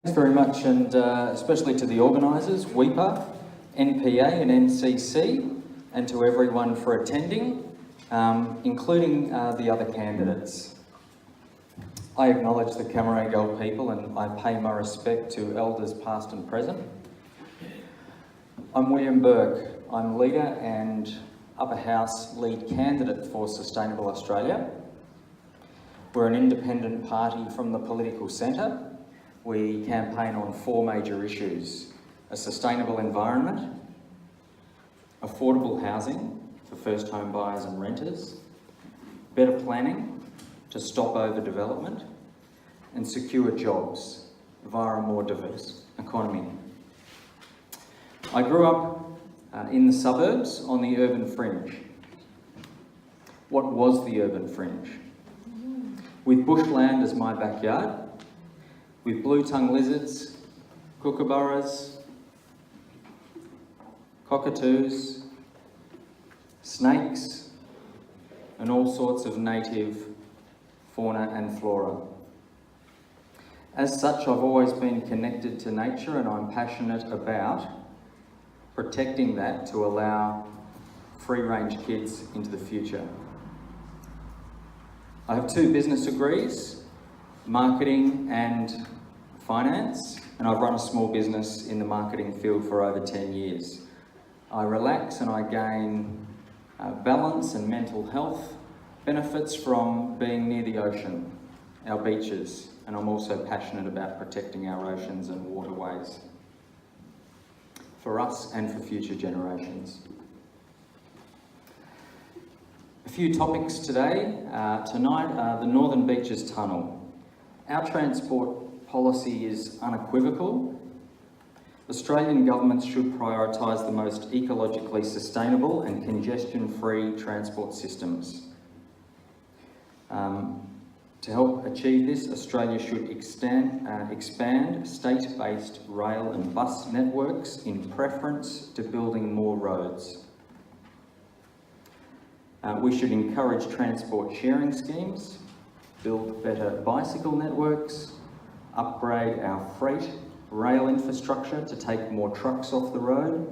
Thanks very much, and especially to the organisers, WEPA, NPA and NCC, and to everyone for attending, including the other candidates. I acknowledge the Cammeraygal people and I pay my respect to elders past and present. I'm William Bourke. I'm leader and Upper House lead candidate for Sustainable Australia. We're an independent party from the political centre. We campaign on four major issues: a sustainable environment, affordable housing for first home buyers and renters, better planning to stop overdevelopment, and secure jobs via a more diverse economy. I grew up in the suburbs on the urban fringe. What was the urban fringe? With bushland as my backyard, with blue-tongued lizards, kookaburras, cockatoos, snakes, and all sorts of native fauna and flora. As such, I've always been connected to nature, and I'm passionate about protecting that to allow free-range kids into the future. I have 2 business degrees, marketing and finance, and I've run a small business in the marketing field for over 10 years. I relax and I gain balance and mental health benefits from being near the ocean, our beaches, and I'm also passionate about protecting our oceans and waterways for us and for future generations. A few topics today. Tonight, the Northern Beaches Tunnel. Our transport policy is unequivocal. Australian governments should prioritise the most ecologically sustainable and congestion-free transport systems. To help achieve this, Australia should expand state-based rail and bus networks in preference to building more roads. We should encourage transport sharing schemes, build better bicycle networks, upgrade our freight rail infrastructure to take more trucks off the road.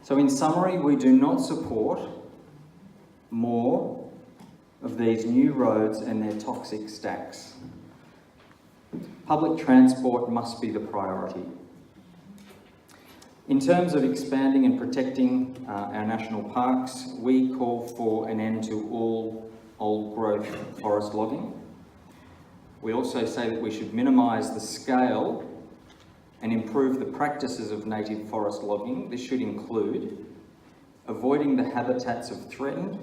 So in summary, we do not support more of these new roads and their toxic stacks. Public transport must be the priority. In terms of expanding and protecting our national parks, we call for an end to all old growth forest logging. We also say that we should minimise the scale and improve the practices of native forest logging. This should include avoiding the habitats of threatened,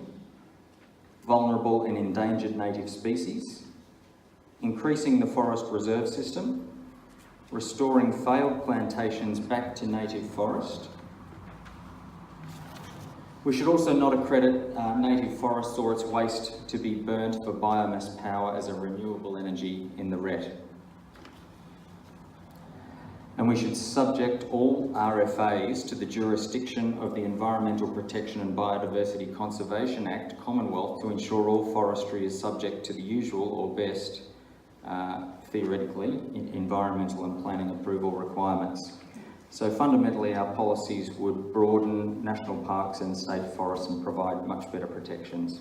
vulnerable and endangered native species, increasing the forest reserve system, restoring failed plantations back to native forest. We should also not accredit native forests or its waste to be burnt for biomass power as a renewable energy in the RET. And we should subject all RFAs to the jurisdiction of the Environmental Protection and Biodiversity Conservation Act, Commonwealth, to ensure all forestry is subject to the usual or best, theoretically, environmental and planning approval requirements. So fundamentally, our policies would broaden national parks and state forests and provide much better protections.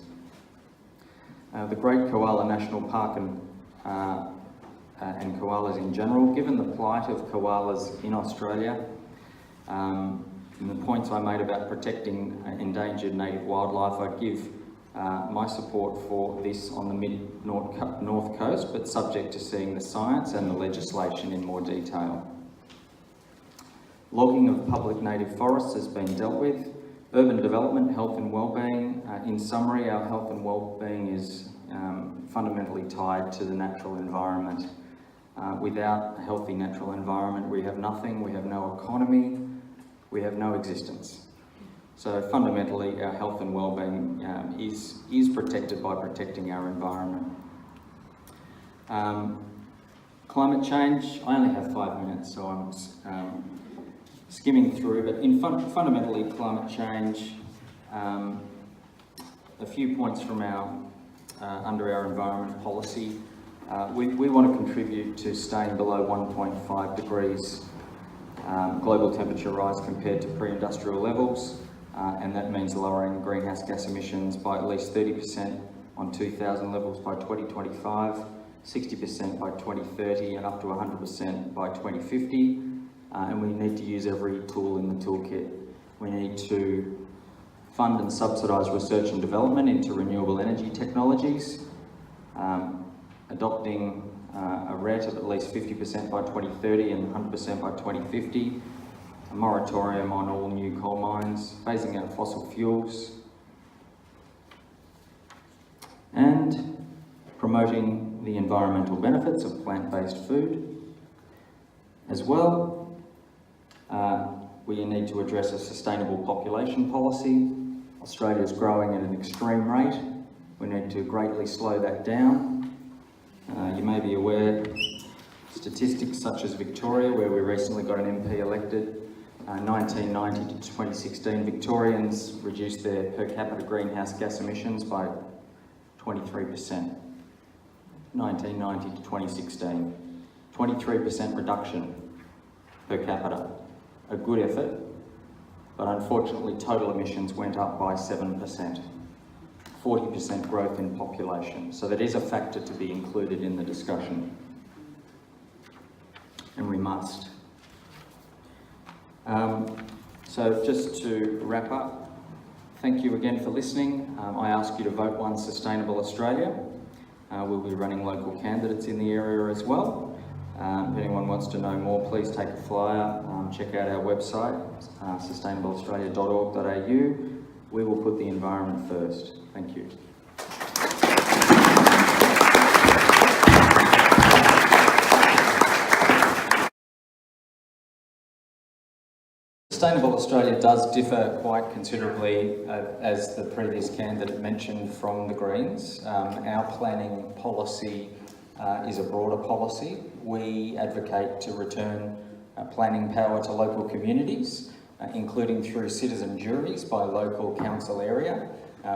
The Great Koala National Park and koalas in general, given the plight of koalas in Australia, and the points I made about protecting endangered native wildlife, I'd give my support for this on the mid-north coast, but subject to seeing the science and the legislation in more detail. Logging of public native forests has been dealt with. Urban development, health and wellbeing. In summary, our health and wellbeing is fundamentally tied to the natural environment. Without a healthy natural environment, we have nothing, we have no economy, we have no existence. So fundamentally, our health and wellbeing is protected by protecting our environment. Climate change, I only have 5 minutes, so I'm skimming through, but fundamentally climate change, a few points from our under our environment policy. We want to contribute to staying below 1.5 degrees global temperature rise compared to pre-industrial levels, and that means lowering greenhouse gas emissions by at least 30% on 2000 levels by 2025, 60% by 2030 and up to 100% by 2050. And we need to use every tool in the toolkit. We need to fund and subsidise research and development into renewable energy technologies, adopting a RET of at least 50% by 2030 and 100% by 2050, a moratorium on all new coal mines, phasing out fossil fuels, and promoting the environmental benefits of plant-based food. As well, we need to address a sustainable population policy. Australia is growing at an extreme rate. We need to greatly slow that down. You may be aware statistics such as Victoria, where we recently got an MP elected, 1990 to 2016, Victorians reduced their per capita greenhouse gas emissions by 23%. 1990 to 2016, 23% reduction per capita. A good effort, but unfortunately total emissions went up by 7%. 40% growth in population. So that is a factor to be included in the discussion. And we must. So just to wrap up, thank you again for listening. I ask you to vote One Sustainable Australia. We'll be running local candidates in the area as well. If anyone wants to know more, please take a flyer, check out our website, sustainableaustralia.org.au. We will put the environment first. Thank you. Sustainable Australia does differ quite considerably, as the previous candidate mentioned, from the Greens. Our planning policy is a broader policy. We advocate to return planning power to local communities, including through citizen juries by local council area.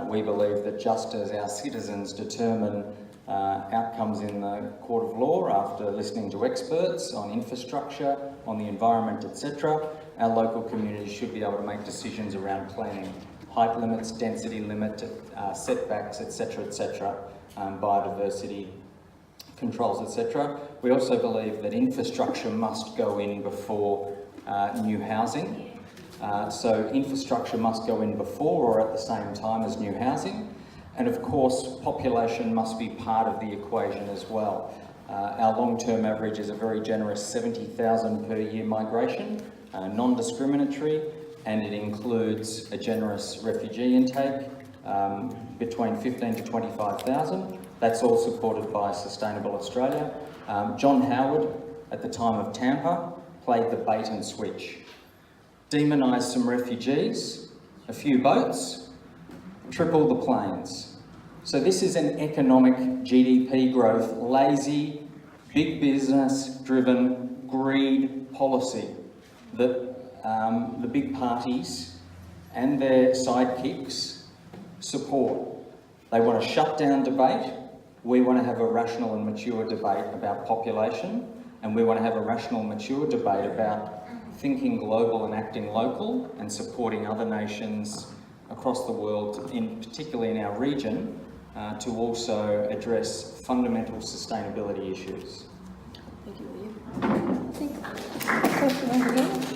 We believe that just as our citizens determine outcomes in the court of law after listening to experts on infrastructure, on the environment, etc., our local communities should be able to make decisions around planning, height limits, density limit, setbacks, etc., biodiversity controls, etc. We also believe that infrastructure must go in before new housing. So infrastructure must go in before or at the same time as new housing. And of course, population must be part of the equation as well. Our long-term average is a very generous 70,000 per year migration, non-discriminatory, and it includes a generous refugee intake between 15 to 25,000. That's all supported by Sustainable Australia. John Howard, at the time of Tampa, played the bait and switch. Demonised some refugees, a few boats, triple the planes. So this is an economic GDP growth, lazy, big business driven greed policy that the big parties and their sidekicks support. They want to shut down debate. We want to have a rational and mature debate about population, and we want to have a rational, mature debate about thinking global and acting local and supporting other nations across the world, particularly in our region, to also address fundamental sustainability issues. Thank you, William. I think question over here.